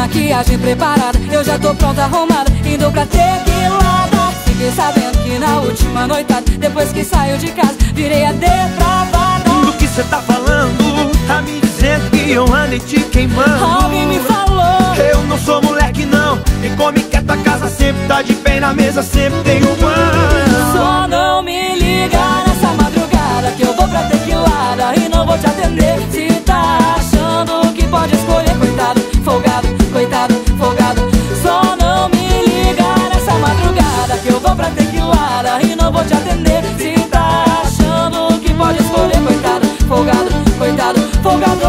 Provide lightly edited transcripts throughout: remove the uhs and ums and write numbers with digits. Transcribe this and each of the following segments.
maquiagem preparada, eu já tô pronta, arrumada, indo pra tequilada. Fiquei sabendo que na última noitada, depois que saiu de casa, virei a depravada. Do que cê tá falando? Tá me dizendo que eu andei te queimando? Alguém me falou. Eu não sou moleque não, e come que a tua casa sempre tá de pé na mesa, sempre tem um pão. Só não me liga nessa madrugada, que eu vou pra tequilada e não vou te atender. Se tá achando que pode escolher, coitado, folgado, coitado, folgado. Só não me liga nessa madrugada, que eu vou pra tequilada e não vou te atender. Se tá achando que pode escolher, coitado, folgado, coitado, folgado.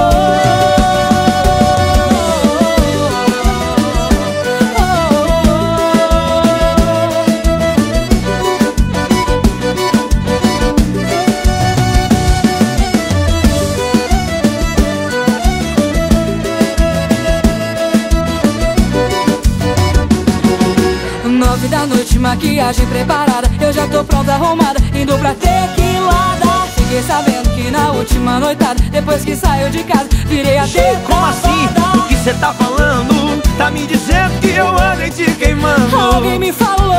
Da noite, maquiagem preparada, eu já tô pronta, arrumada, indo pra tequilada. Fiquei sabendo que na última noitada, depois que saiu de casa, virei a depravada. Como assim? Do que cê tá falando? Tá me dizendo que eu andei te queimando? Alguém me falou.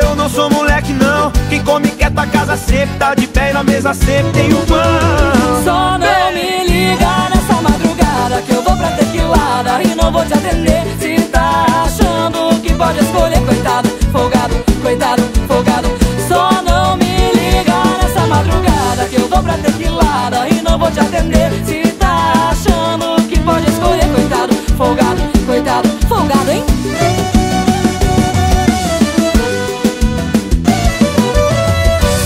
Eu não sou moleque não, quem come que a tua casa sempre tá de pé e na mesa sempre tem um pão. Só não me liga nessa madrugada, que eu vou pra tequilada e não vou te atender. Se tá achando que pode escolher, coitado, folgado, coitado, folgado. Só não me liga nessa madrugada, que eu vou pra tequilada e não vou te atender. Se tá achando que pode escolher, coitado, folgado, coitado, folgado, hein?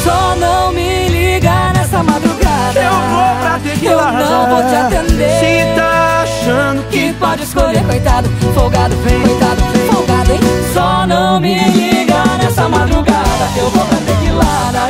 Só não me liga nessa madrugada, eu vou pra tequilada, eu não vou te atender. Se tá achando que pode escolher, coitado, folgado, coitado, folgado, hein? Só não me liga nessa madrugada, que eu vou pra tequilada